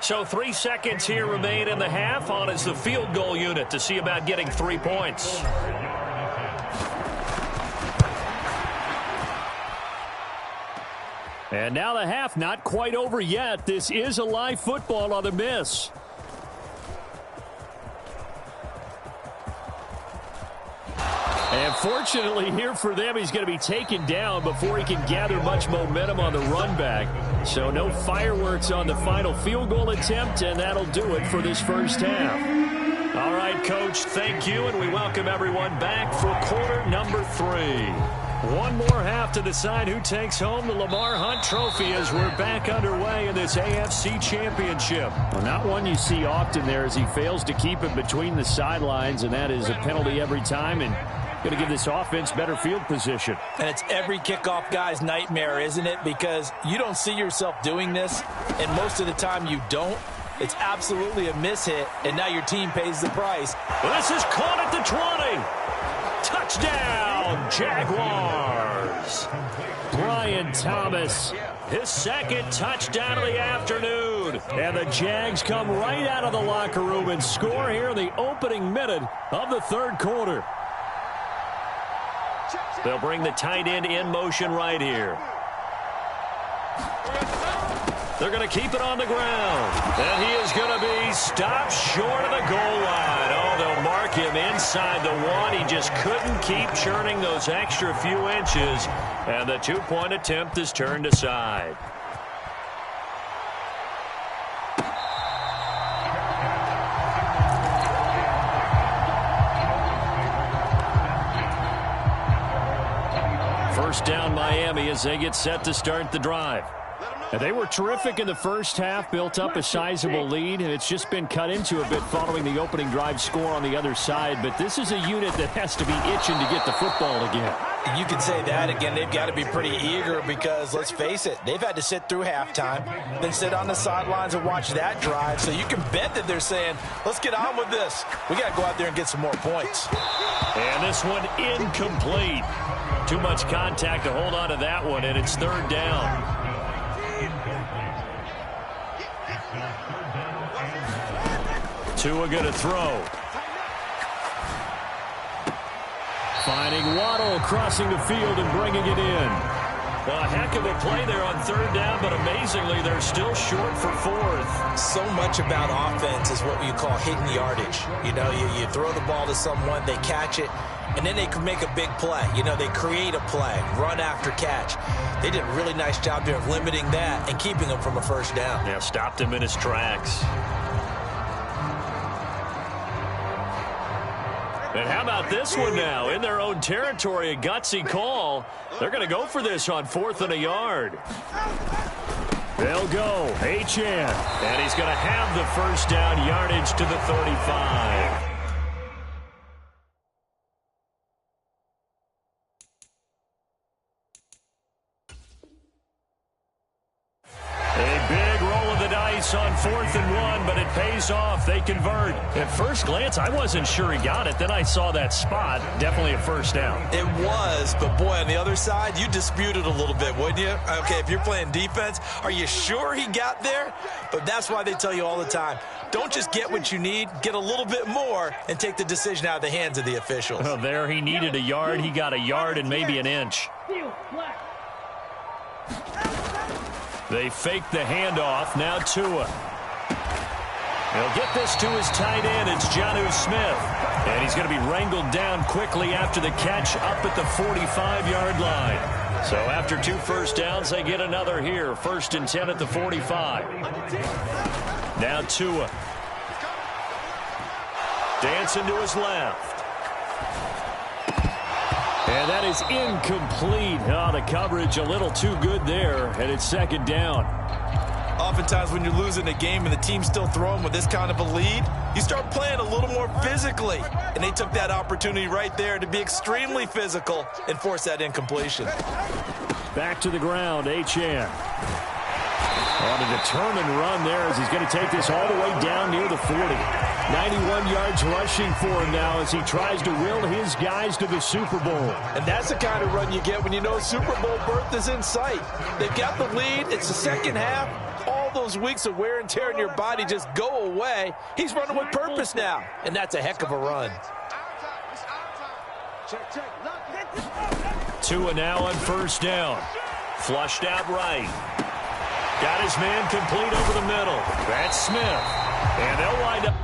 So 3 seconds here remain in the half. On is the field goal unit to see about getting 3 points. And now the half not quite over yet. This is a live football on the miss. And fortunately here for them, he's going to be taken down before he can gather much momentum on the run back. So no fireworks on the final field goal attempt, and that'll do it for this first half. All right, Coach, thank you, and we welcome everyone back for quarter number 3. One more half to decide who takes home the Lamar Hunt Trophy as we're back underway in this AFC Championship. Well, not one you see often there as he fails to keep it between the sidelines, and that is a penalty every time, and going to give this offense better field position. And it's every kickoff guy's nightmare, isn't it? Because you don't see yourself doing this, and most of the time you don't. It's absolutely a mishit, and now your team pays the price. Well, this is caught at the 20. Touchdown, Jaguars. scores. Brian Thomas, his second touchdown of the afternoon. And the Jags come right out of the locker room and score here in the opening minute of the third quarter. They'll bring the tight end in motion right here. They're going to keep it on the ground. And he is going to be stopped short of the goal line. Oh, they'll mark him inside the one. He just couldn't keep churning those extra few inches. And the two-point attempt is turned aside. First down Miami as they get set to start the drive. And they were terrific in the first half, built up a sizable lead, and it's just been cut into a bit following the opening drive score on the other side. But this is a unit that has to be itching to get the football again. You can say that again. They've got to be pretty eager because, let's face it, they've had to sit through halftime, then sit on the sidelines and watch that drive. So you can bet that they're saying, let's get on with this. We got to go out there and get some more points. And this one incomplete. Too much contact to hold on to that one, and it's third down. Tua going to throw. Finding Waddle crossing the field and bringing it in. A heck of a play there on third down, but amazingly, they're still short for fourth. So much about offense is what you call hidden yardage. You know, you throw the ball to someone, they catch it, and then they can make a big play. You know, they create a play, run after catch. They did a really nice job there of limiting that and keeping him from a first down. Yeah, stopped him in his tracks. And how about this one now? In their own territory, a gutsy call. They're going to go for this on 4th and a yard. They'll go. H.N. And he's going to have the first down, yardage to the 35. A big roll of the dice on 4th and 1, but it pays off. They convert. At first glance, I wasn't sure he got it. Then I saw that spot. Definitely a first down. It was, but boy, on the other side, you dispute it a little bit, wouldn't you? Okay, if you're playing defense, are you sure he got there? But that's why they tell you all the time, don't just get what you need, get a little bit more, and take the decision out of the hands of the officials. Oh, there he needed a yard. He got a yard and maybe an inch. They fake the handoff. Now Tua. He'll get this to his tight end. It's Jonnu Smith. And he's going to be wrangled down quickly after the catch up at the 45-yard line. So after 2 first downs, they get another here. 1st and 10 at the 45. Now Tua. Dancing to his left. And that is incomplete. Oh, the coverage a little too good there, and it's 2nd down. Oftentimes when you're losing a game and the team's still throwing with this kind of a lead, you start playing a little more physically. And they took that opportunity right there to be extremely physical and force that incompletion. Back to the ground, H.N. On a determined run there as he's going to take this all the way down near the 40. 91 yards rushing for him now as he tries to will his guys to the Super Bowl. And that's the kind of run you get when you know Super Bowl berth is in sight. They've got the lead. It's the second half. All those weeks of wear and tear in your body just go away. He's running with purpose now, and that's a heck of a run. Tua now on 1st down. Flushed out right. Got his man complete over the middle. That's Smith. And they'll wind up.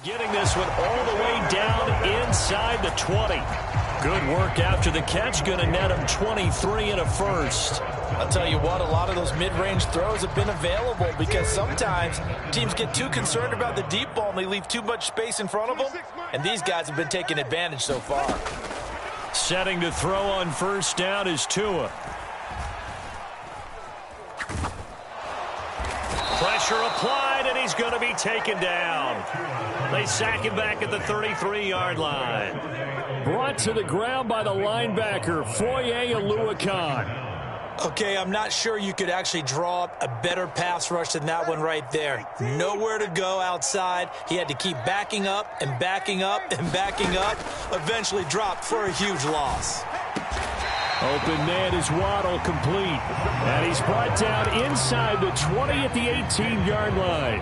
Getting this one all the way down inside the 20. Good work after the catch. Going to net him 23 and a first. I'll tell you what, a lot of those mid-range throws have been available because sometimes teams get too concerned about the deep ball and they leave too much space in front of them. And these guys have been taking advantage so far. Setting to throw on first down is Tua. Pressure applied, and he's going to be taken down. They sack him back at the 33-yard line. Brought to the ground by the linebacker, Foye Oluokun. Okay, I'm not sure you could actually draw up a better pass rush than that one right there. Nowhere to go outside. He had to keep backing up and backing up and backing up. Eventually dropped for a huge loss. Open man is Waddle, complete. And he's brought down inside the 20 at the 18-yard line.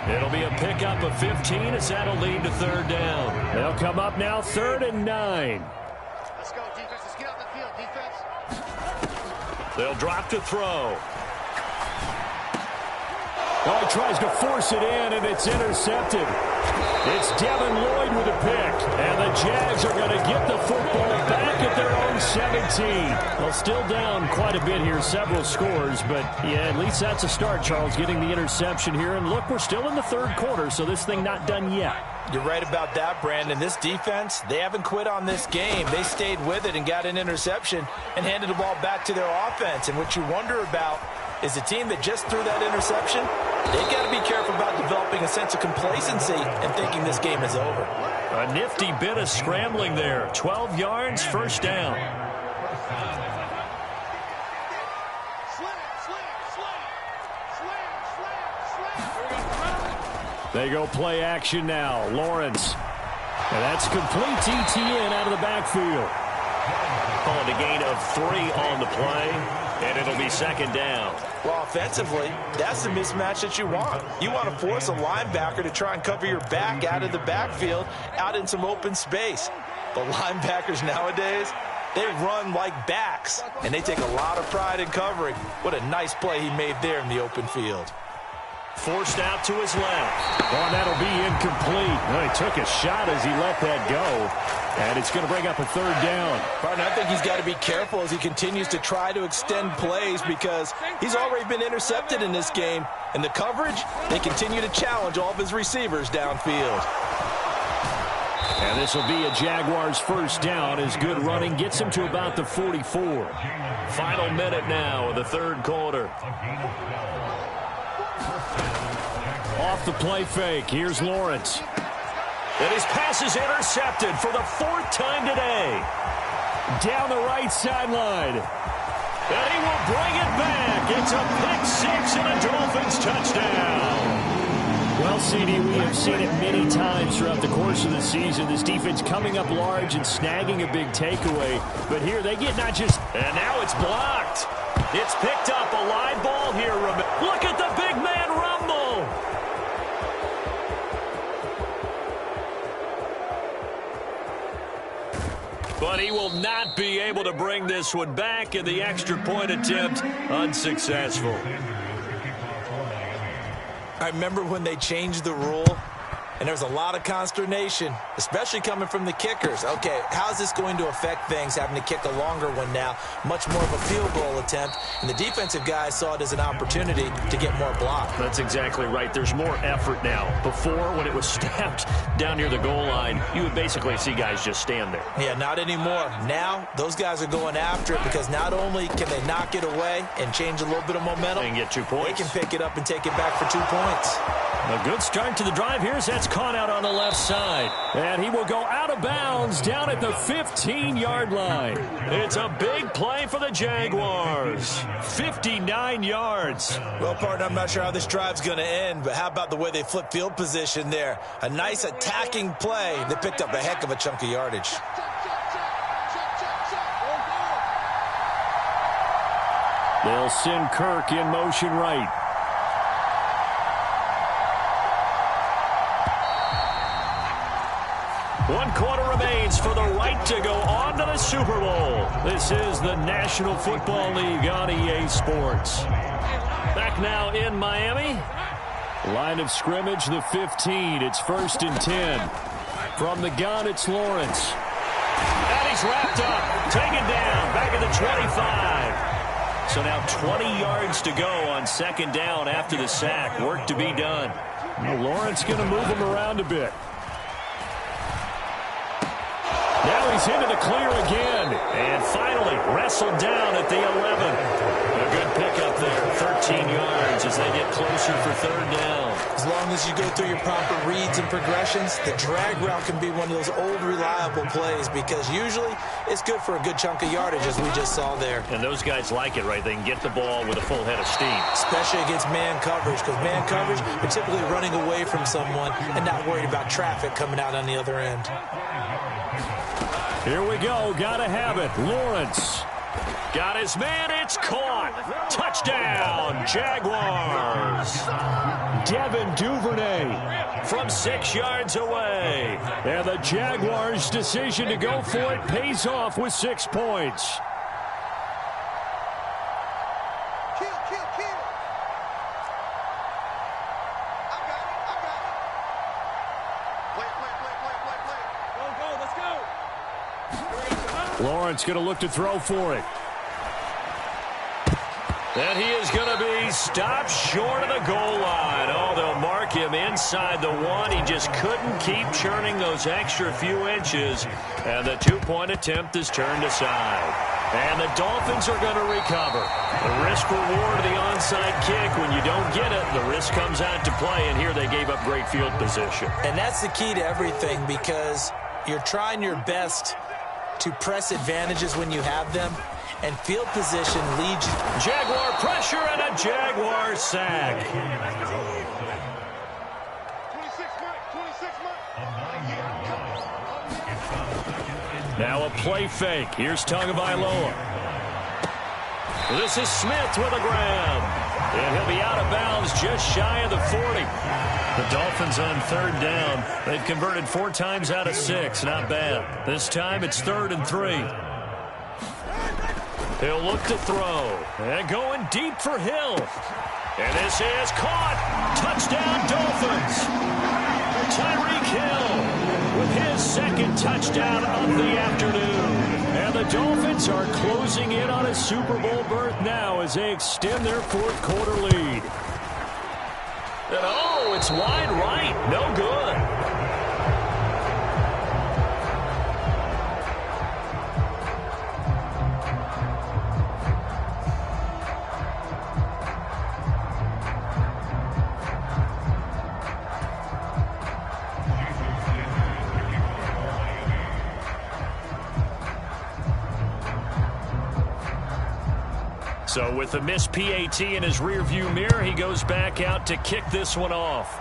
It'll be a pickup of 15 as that'll lead to third down. They'll come up now 3rd and 9. Let's go, defense. Let's get out the field, defense. They'll drop to throw. Oh, he tries to force it in, and it's intercepted. It's Devin Lloyd with a pick. And the Jags are going to get the football back at their own 17. Well, still down quite a bit here, several scores. But, yeah, at least that's a start, Charles, getting the interception here. And, look, we're still in the third quarter, so this thing not done yet. You're right about that, Brandon. This defense, they haven't quit on this game. They stayed with it and got an interception and handed the ball back to their offense. And what you wonder about is the team that just threw that interception, they got to be careful about developing a sense of complacency and thinking this game is over. A nifty bit of scrambling there. 12 yards, first down. They go play action now. Lawrence. And that's complete to Etienne out of the backfield. Calling a gain of 3 on the play, and it'll be second down. Well, offensively, that's the mismatch that you want. You want to force a linebacker to try and cover your back out of the backfield, out in some open space. The linebackers nowadays, they run like backs, and they take a lot of pride in covering. What a nice play he made there in the open field. Forced out to his left. Oh, and that'll be incomplete. Well, he took a shot as he let that go. And it's going to bring up a third down. Partner, I think he's got to be careful as he continues to try to extend plays because he's already been intercepted in this game. And the coverage, they continue to challenge all of his receivers downfield. And this will be a Jaguars first down as good running gets him to about the 44. Final minute now of the third quarter. Off the play fake. Here's Lawrence. And his pass is intercepted for the 4th time today. Down the right sideline. And he will bring it back. It's a pick-6 and a Dolphins touchdown. Well, CD, we have seen it many times throughout the course of the season. This defense coming up large and snagging a big takeaway. But here they get not just... And now it's blocked. It's picked up. A live ball here. Look at the big man rumble. But he will not be able to bring this one back, and the extra point attempt unsuccessful. I remember when they changed the rule, and there was a lot of consternation, especially coming from the kickers. Okay, how's this going to affect things, having to kick a longer one now, much more of a field goal attempt, and the defensive guys saw it as an opportunity to get more block. That's exactly right. There's more effort now. Before, when it was snapped down near the goal line, you would basically see guys just stand there. Yeah, not anymore. Now, those guys are going after it because not only can they knock it away and change a little bit of momentum, and get 2 points. They can pick it up and take it back for 2 points. A good start to the drive here as that's caught out on the left side. And he will go out of bounds down at the 15-yard line. It's a big play for the Jaguars. 59 yards. Well, partner, I'm not sure how this drive's going to end, but how about the way they flip field position there? A nice attacking play that picked up a heck of a chunk of yardage. They'll send Kirk in motion right. One quarter remains for the right to go on to the Super Bowl. This is the National Football League on EA Sports. Back now in Miami. Line of scrimmage, the 15. It's 1st and 10. From the gun, it's Lawrence. And he's wrapped up. Taken down. Back at the 25. So now 20 yards to go on 2nd down after the sack. Work to be done. Well, Lawrence going to move him around a bit. Now he's into the clear again. And finally wrestled down at the 11. A good pickup there. 13 yards as they get closer for 3rd down. As long as you go through your proper reads and progressions, the drag route can be one of those old reliable plays because usually it's good for a good chunk of yardage as we just saw there. And those guys like it, right? They can get the ball with a full head of steam. Especially against man coverage because man coverage, are typically running away from someone and not worried about traffic coming out on the other end. Here we go. Got to have it. Lawrence. Got his man. It's caught. Touchdown, Jaguars. Devin Duvernay from 6 yards away. And the Jaguars' decision to go for it pays off with 6 points. Kill. I got it. Play. Go, let's go. Lawrence going to look to throw for it. And he is going to be stopped short of the goal line. Oh, they'll mark him inside the 1. He just couldn't keep churning those extra few inches. And the 2-point attempt is turned aside. And the Dolphins are going to recover. The risk-reward of the onside kick, when you don't get it, the risk comes out to play. And here they gave up great field position. And that's the key to everything because you're trying your best to press advantages when you have them. And field position leads you. Jaguar pressure and a Jaguar sack. 26 Now a play fake. Here's Tagovailoa. This is Smith with a grab. And he'll be out of bounds just shy of the 40. The Dolphins on 3rd down. They've converted 4 times out of 6. Not bad. This time it's 3rd and 3. He'll look to throw. And going deep for Hill. And this is caught. Touchdown, Dolphins. Tyreek Hill with his 2nd touchdown of the afternoon. And the Dolphins are closing in on a Super Bowl berth now as they extend their 4th quarter lead. And oh, it's wide right. No good. So with the missed PAT in his rearview mirror, he goes back out to kick this one off.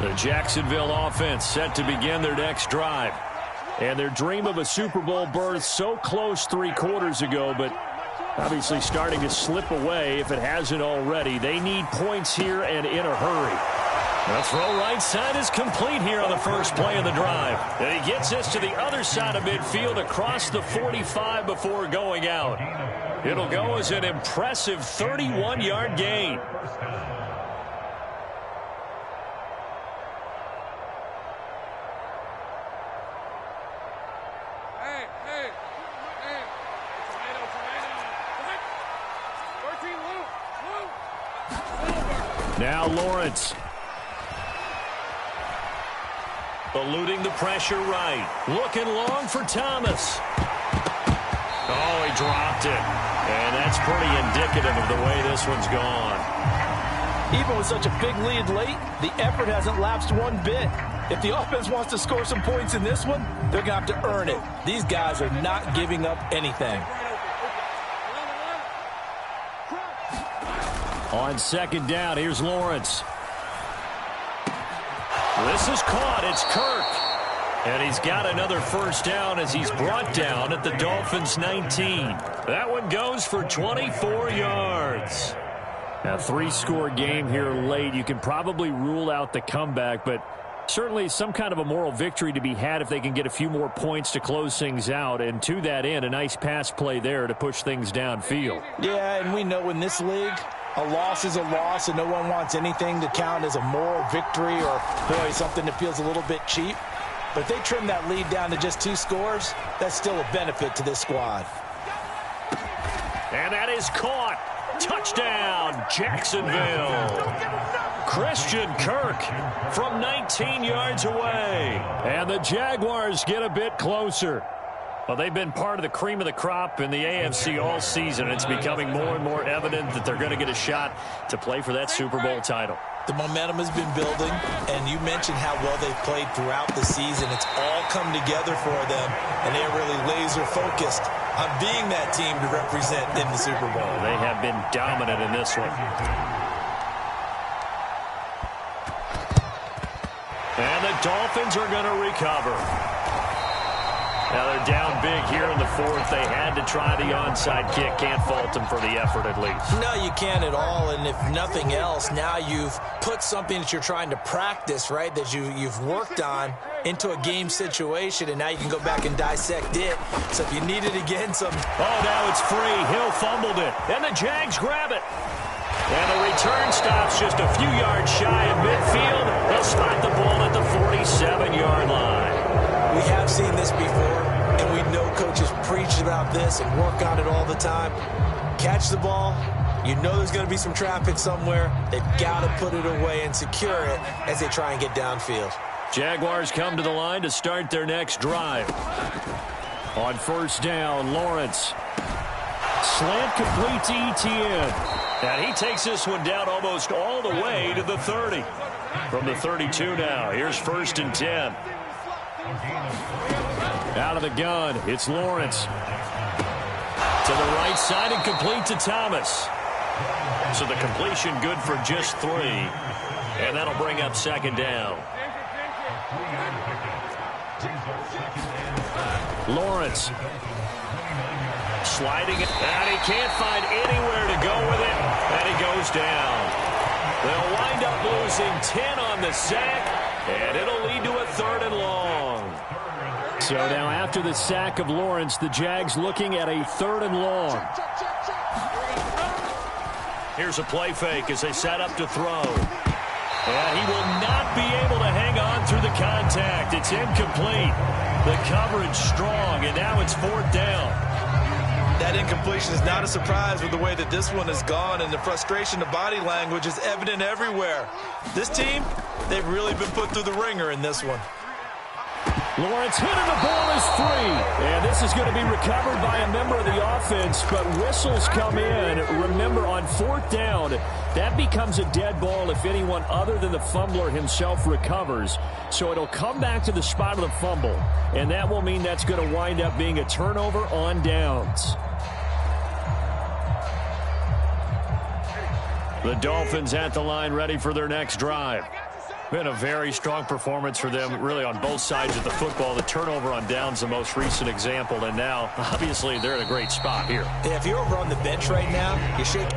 The Jacksonville offense set to begin their next drive. And their dream of a Super Bowl berth so close 3 quarters ago, but obviously starting to slip away if it hasn't already. They need points here and in a hurry. The throw right side is complete here on the first play of the drive. And he gets this to the other side of midfield across the 45 before going out. It'll go as an impressive 31-yard gain. Now Lawrence. Eluding the pressure right. Looking long for Thomas. Oh, he dropped it. And that's pretty indicative of the way this one's gone. Even with such a big lead late, the effort hasn't lapsed one bit. If the offense wants to score some points in this one, they're going to have to earn it. These guys are not giving up anything. On 2nd down, here's Lawrence. This is caught. It's Kirk. And he's got another first down as he's brought down at the Dolphins' 19. That one goes for 24 yards. A 3-score game here late. You can probably rule out the comeback, but certainly some kind of a moral victory to be had if they can get a few more points to close things out. And to that end, a nice pass play there to push things downfield. Yeah, and we know in this league, a loss is a loss, and no one wants anything to count as a moral victory or, boy, something that feels a little bit cheap. But if they trim that lead down to just 2 scores, that's still a benefit to this squad. And that is caught. Touchdown, Jacksonville. Christian Kirk from 19 yards away. And the Jaguars get a bit closer. Well, they've been part of the cream of the crop in the AFC all season. It's becoming more and more evident that they're going to get a shot to play for that Super Bowl title. The momentum has been building, and you mentioned how well they've played throughout the season. It's all come together for them, and they're really laser-focused on being that team to represent in the Super Bowl. They have been dominant in this one. And the Dolphins are going to recover. Now they're down big here in the 4th. They had to try the onside kick. Can't fault them for the effort at least. No, you can't at all. And if nothing else, now you've put something that you're trying to practice, right, that you've worked on into a game situation, and now you can go back and dissect it. So if you need it again, Oh, now it's free. Hill fumbled it. And the Jags grab it. And the return stops just a few yards shy of midfield. They'll spot the ball at the 47-yard line. We have seen this before, and we know coaches preach about this and work on it all the time. Catch the ball. You know there's going to be some traffic somewhere. They've got to put it away and secure it as they try and get downfield. Jaguars come to the line to start their next drive. On first down, Lawrence. Slant complete to Etienne. And he takes this one down almost all the way to the 30. From the 32 now, here's 1st and 10. Out of the gun, it's Lawrence. To the right side and complete to Thomas. So the completion good for just 3. And that'll bring up 2nd down. Lawrence. Sliding it, and he can't find anywhere to go with it, and he goes down. They'll wind up losing 10 on the sack, and it'll lead to a 3rd and long. So now after the sack of Lawrence, the Jags looking at a 3rd and long. Here's a play fake as they set up to throw. And he will not be able to hang on through the contact. It's incomplete. The coverage strong, and now it's 4th down. That incompletion is not a surprise with the way that this one has gone, and the frustration, the body language is evident everywhere. This team, they've really been put through the ringer in this one. Lawrence hit and the ball is free. And this is going to be recovered by a member of the offense, but whistles come in. Remember, on 4th down, that becomes a dead ball if anyone other than the fumbler himself recovers. So it'll come back to the spot of the fumble, and that will mean that's going to wind up being a turnover on downs. The Dolphins at the line ready for their next drive. Been a very strong performance for them, really, on both sides of the football. The turnover on downs, the most recent example, and now, obviously, they're in a great spot here. Yeah, if you're over on the bench right now, you shake